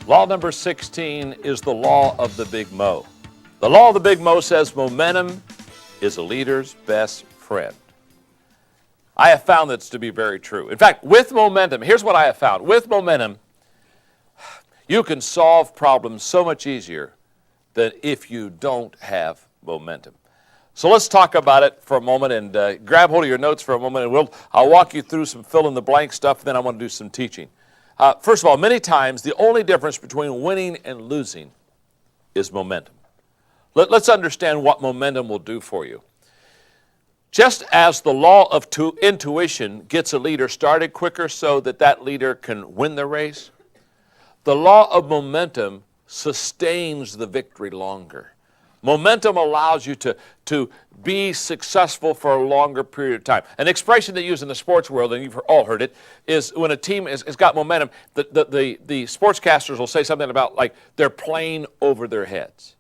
Law number 16 is the law of the Big Mo. The law of the Big Mo says momentum is a leader's best friend. I have found this to be very true. In fact, with momentum, here's what I have found. With momentum, you can solve problems so much easier than if you don't have momentum. So let's talk about it for a moment and grab hold of your notes for a moment, and I'll walk you through some fill-in-the-blank stuff, and then I want to do some teaching. First of all, many times the only difference between winning and losing is momentum. Let's understand what momentum will do for you. Just as the law of intuition gets a leader started quicker so that that leader can win the race, the law of momentum sustains the victory longer. Momentum allows you to be successful for a longer period of time. An expression they use in the sports world, and you've all heard it, is when a team has got momentum, the sportscasters will say something about like they're playing over their heads.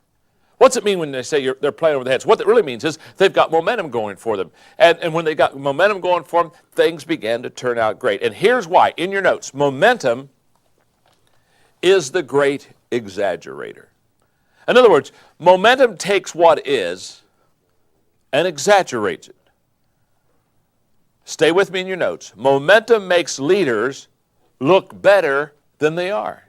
What's it mean when they say they're playing over their heads? What it really means is they've got momentum going for them. And when they got momentum going for them, things began to turn out great. And here's why. In your notes, momentum is the great exaggerator. In other words, momentum takes what is and exaggerates it. Stay with me in your notes. Momentum makes leaders look better than they are.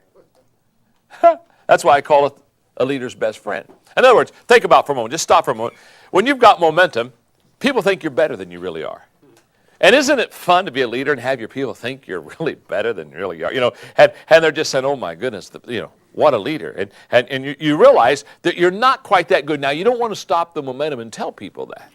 That's why I call it a leader's best friend. In other words, think about it for a moment. Just stop for a moment. When you've got momentum, people think you're better than you really are. And isn't it fun to be a leader and have your people think you're really better than you really are? You know, and they're just saying, oh my goodness, what a leader. And you realize that you're not quite that good. Now, you don't want to stop the momentum and tell people that.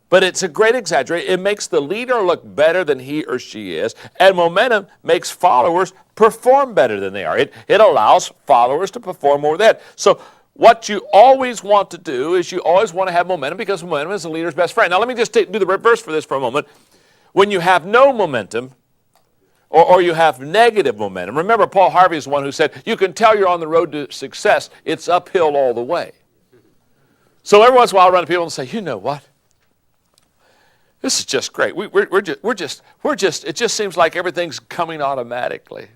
But it's a great exaggeration. It makes the leader look better than he or she is. And momentum makes followers perform better than they are. It allows followers to perform more than that. So what you always want to do is you always want to have momentum because momentum is the leader's best friend. Now, let me just do the reverse for this for a moment. When you have no momentum, or you have negative momentum. Remember, Paul Harvey is the one who said, you can tell you're on the road to success. It's uphill all the way. So every once in a while I run to people and say, you know what? This is just great. It just seems like everything's coming automatically.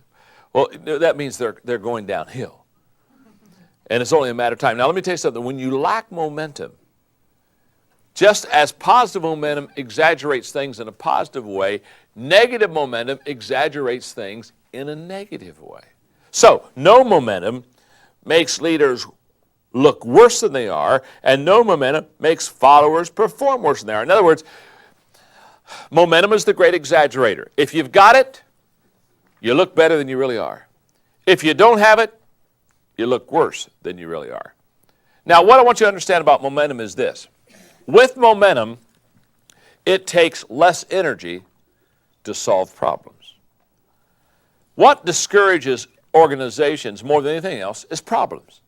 Well, that means they're going downhill. And it's only a matter of time. Now, let me tell you something. When you lack momentum, just as positive momentum exaggerates things in a positive way, negative momentum exaggerates things in a negative way. So, no momentum makes leaders look worse than they are, and no momentum makes followers perform worse than they are. In other words, momentum is the great exaggerator. If you've got it, you look better than you really are. If you don't have it, you look worse than you really are. Now, what I want you to understand about momentum is this. With momentum, it takes less energy to solve problems. What discourages organizations more than anything else is problems.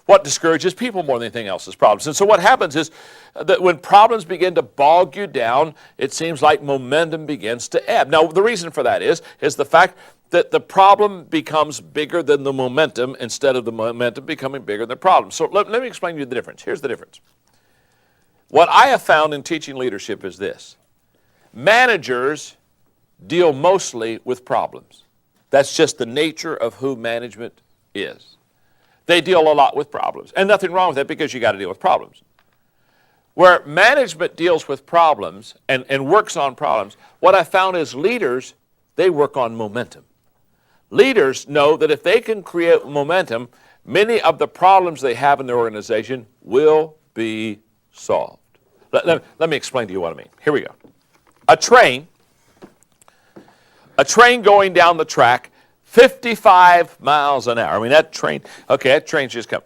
What discourages people more than anything else is problems. And so what happens is that when problems begin to bog you down, it seems like momentum begins to ebb. Now, the reason for that is the fact that the problem becomes bigger than the momentum instead of the momentum becoming bigger than the problem. So let me explain to you the difference. Here's the difference. What I have found in teaching leadership is this. Managers deal mostly with problems. That's just the nature of who management is. They deal a lot with problems. And nothing wrong with that because you got to deal with problems. Where management deals with problems and works on problems, what I found is leaders, they work on momentum. Leaders know that if they can create momentum, many of the problems they have in their organization will be solved. Let me explain to you what I mean. Here we go. A train going down the track 55 miles an hour. I mean, that train's just come.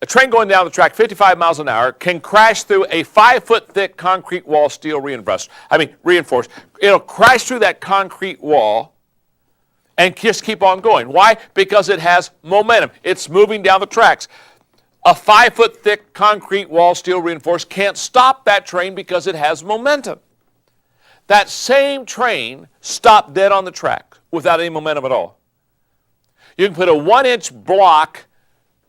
A train going down the track 55 miles an hour can crash through a 5-foot thick concrete wall, steel reinforced. It'll crash through that concrete wall and just keep on going. Why? Because it has momentum. It's moving down the tracks. A 5-foot thick concrete wall, steel reinforced, can't stop that train because it has momentum. That same train stopped dead on the track without any momentum at all. You can put a 1-inch block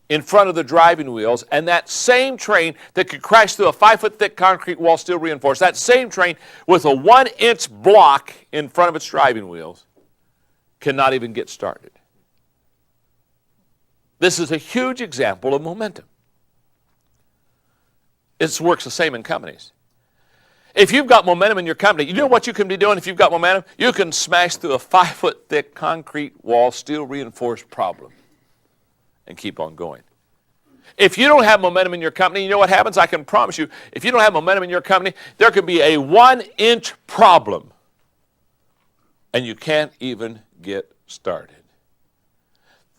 in front of the driving wheels, and that same train that could crash through a 5-foot thick concrete wall, steel reinforced, that same train with a 1-inch block in front of its driving wheels cannot even get started. This is a huge example of momentum. It works the same in companies. If you've got momentum in your company, you know what you can be doing if you've got momentum? You can smash through a 5-foot-thick concrete wall, steel-reinforced problem, and keep on going. If you don't have momentum in your company, you know what happens? I can promise you, if you don't have momentum in your company, there could be a 1-inch problem, and you can't even get started.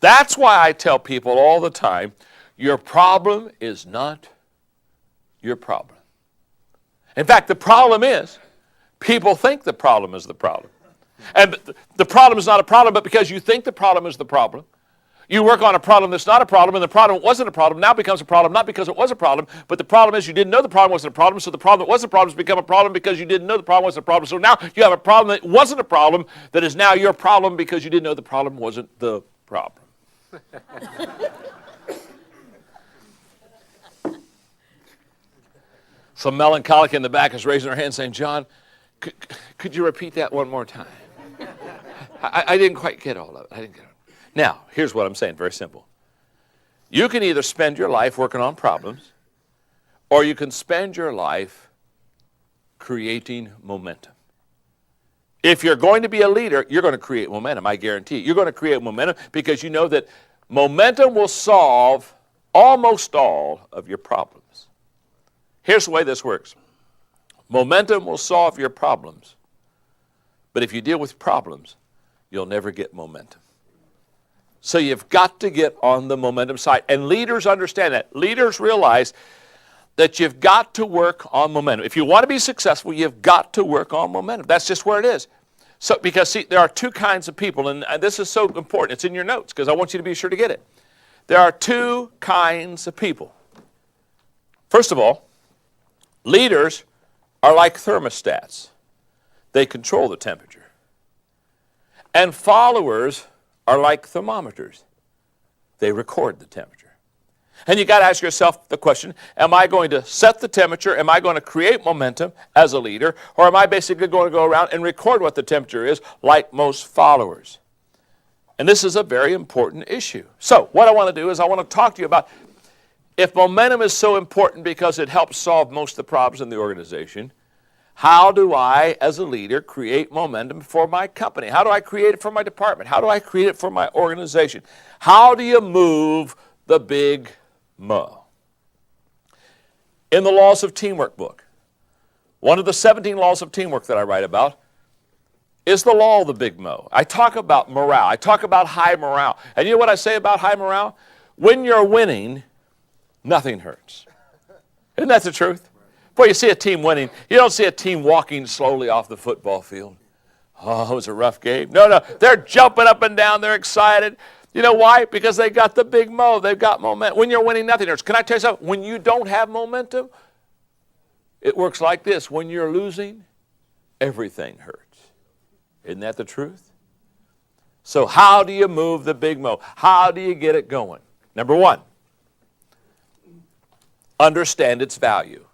That's why I tell people all the time, your problem is not your problem. In fact, the problem is, people think the problem is the problem. And the problem is not a problem, but because you think the problem is the problem, you work on a problem that's not a problem, and the problem wasn't a problem, now becomes a problem, not because it was a problem, but the problem is you didn't know the problem wasn't a problem, so the problem that was a problem has become a problem because you didn't know the problem wasn't a problem. So now you have a problem that wasn't a problem that is now your problem because you didn't know the problem wasn't the problem. Some melancholic in the back is raising her hand saying, John, could you repeat that one more time? I didn't quite get all of it. I didn't get it. Now, here's what I'm saying, very simple. You can either spend your life working on problems, or you can spend your life creating momentum. If you're going to be a leader, you're going to create momentum, I guarantee you. You're going to create momentum because you know that momentum will solve almost all of your problems. Here's the way this works. Momentum will solve your problems, but if you deal with problems, you'll never get momentum. So you've got to get on the momentum side, and leaders understand that. Leaders realize that you've got to work on momentum. If you want to be successful, you've got to work on momentum. That's just where it is. So, because see, there are two kinds of people, and this is so important. It's in your notes because I want you to be sure to get it. There are two kinds of people. First of all, leaders are like thermostats. They control the temperature. And followers are like thermometers. They record the temperature. And you got to ask yourself the question, am I going to set the temperature? Am I going to create momentum as a leader? Or am I basically going to go around and record what the temperature is like most followers? And this is a very important issue. So what I want to do is I want to talk to you about if momentum is so important because it helps solve most of the problems in the organization, how do I, as a leader, create momentum for my company? How do I create it for my department? How do I create it for my organization? How do you move the big mo? In the Laws of Teamwork book, one of the 17 laws of teamwork that I write about is the law of the big mo. I talk about morale. I talk about high morale. And you know what I say about high morale? When you're winning, nothing hurts. Isn't that the truth? Boy, you see a team winning. You don't see a team walking slowly off the football field. Oh, it was a rough game. No, they're jumping up and down. They're excited. You know why? Because they got the big mo. They've got momentum. When you're winning, nothing hurts. Can I tell you something? When you don't have momentum, it works like this. When you're losing, everything hurts. Isn't that the truth? So how do you move the big mo? How do you get it going? Number one, understand its value.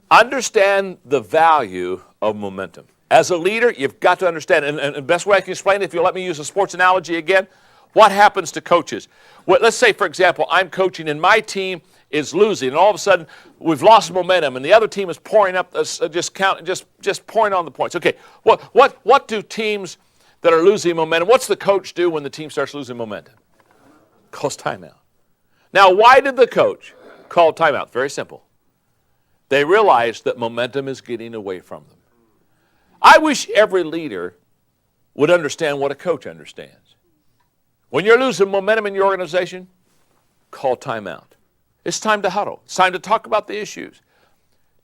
Understand the value of momentum. As a leader, you've got to understand, and the best way I can explain it, if you'll let me use a sports analogy again, what happens to coaches? Well, let's say, for example, I'm coaching and my team is losing, and all of a sudden we've lost momentum, and the other team is pouring up, just pouring on the points. Okay, what do teams that are losing momentum, what's the coach do when the team starts losing momentum? Calls timeout. Now, why did the coach call timeout? Very simple. They realized that momentum is getting away from them. I wish every leader would understand what a coach understands. When you're losing momentum in your organization, call timeout. It's time to huddle. It's time to talk about the issues.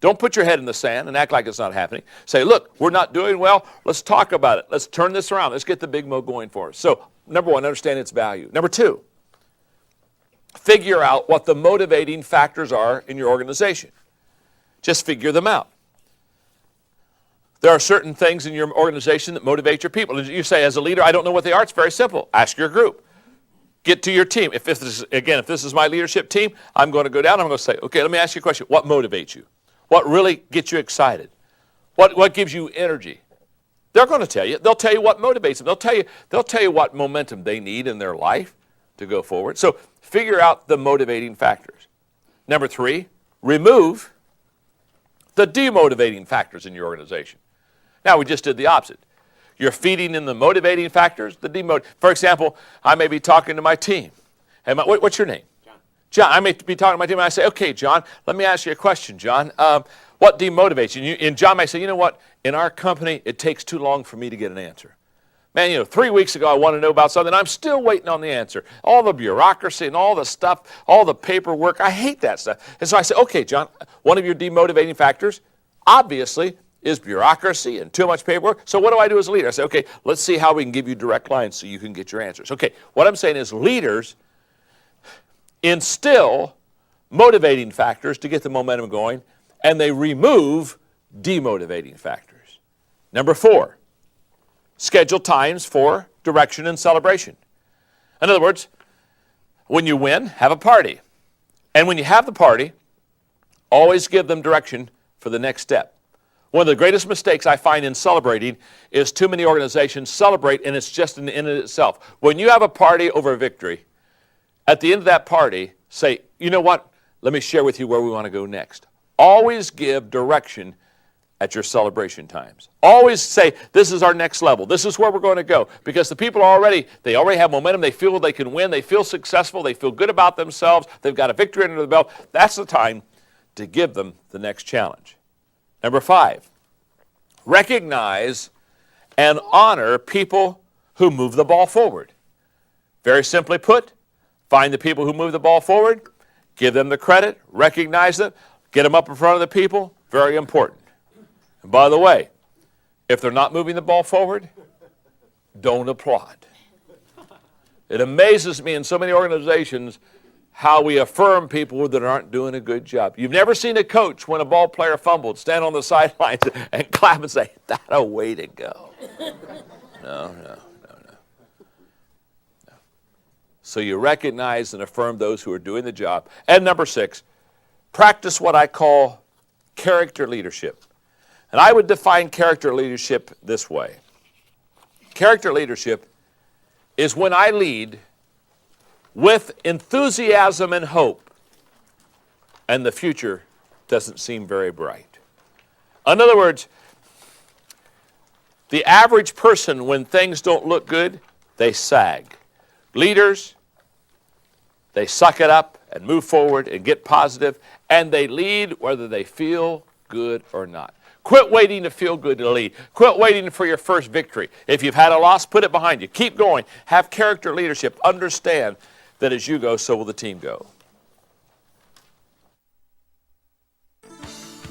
Don't put your head in the sand and act like it's not happening. Say, look, we're not doing well. Let's talk about it. Let's turn this around. Let's get the big mo going for us. So, number one, understand its value. Number two, figure out what the motivating factors are in your organization. Just figure them out. There are certain things in your organization that motivate your people. You say, as a leader, I don't know what they are. It's very simple. Ask your group. Get to your team. If this is my leadership team, I'm going to go down. I'm going to say, okay, let me ask you a question. What motivates you? What really gets you excited? What gives you energy? They're going to tell you. They'll tell you what motivates them. They'll tell you what momentum they need in their life to go forward. So figure out the motivating factors. Number 3, remove the demotivating factors in your organization. Now, we just did the opposite. You're feeding in the motivating factors, For example, I may be talking to my team. Hey, what's your name? John. I may be talking to my team, and I say, okay, John, let me ask you a question, John. What demotivates you? And John might say, you know what? In our company, it takes too long for me to get an answer. Man, 3 weeks ago I wanted to know about something. I'm still waiting on the answer. All the bureaucracy and all the stuff, all the paperwork, I hate that stuff. And so I said, okay, John, one of your demotivating factors, obviously, is bureaucracy and too much paperwork. So what do I do as a leader? I say, okay, let's see how we can give you direct lines so you can get your answers. Okay, what I'm saying is leaders instill motivating factors to get the momentum going, and they remove demotivating factors. Number 4, schedule times for direction and celebration. In other words, when you win, have a party. And when you have the party, always give them direction for the next step. One of the greatest mistakes I find in celebrating is too many organizations celebrate, and it's just an end in itself. When you have a party over a victory, at the end of that party, say, you know what? Let me share with you where we want to go next. Always give direction at your celebration times. Always say, this is our next level. This is where we're going to go. Because the people already have momentum. They feel they can win. They feel successful. They feel good about themselves. They've got a victory under the belt. That's the time to give them the next challenge. Number 5, recognize and honor people who move the ball forward. Very simply put, find the people who move the ball forward, give them the credit, recognize them, get them up in front of the people. Very important. And by the way, if they're not moving the ball forward, don't applaud. It amazes me in so many organizations how we affirm people that aren't doing a good job. You've never seen a coach, when a ball player fumbled, stand on the sidelines and clap and say, "That a way to go." No. So you recognize and affirm those who are doing the job. And number 6, practice what I call character leadership. And I would define character leadership this way. Character leadership is when I lead with enthusiasm and hope, and the future doesn't seem very bright. In other words, the average person, when things don't look good, they sag. Leaders, they suck it up and move forward and get positive, and they lead whether they feel good or not. Quit waiting to feel good to lead. Quit waiting for your first victory. If you've had a loss, put it behind you. Keep going. Have character leadership. Understand that as you go, so will the team go.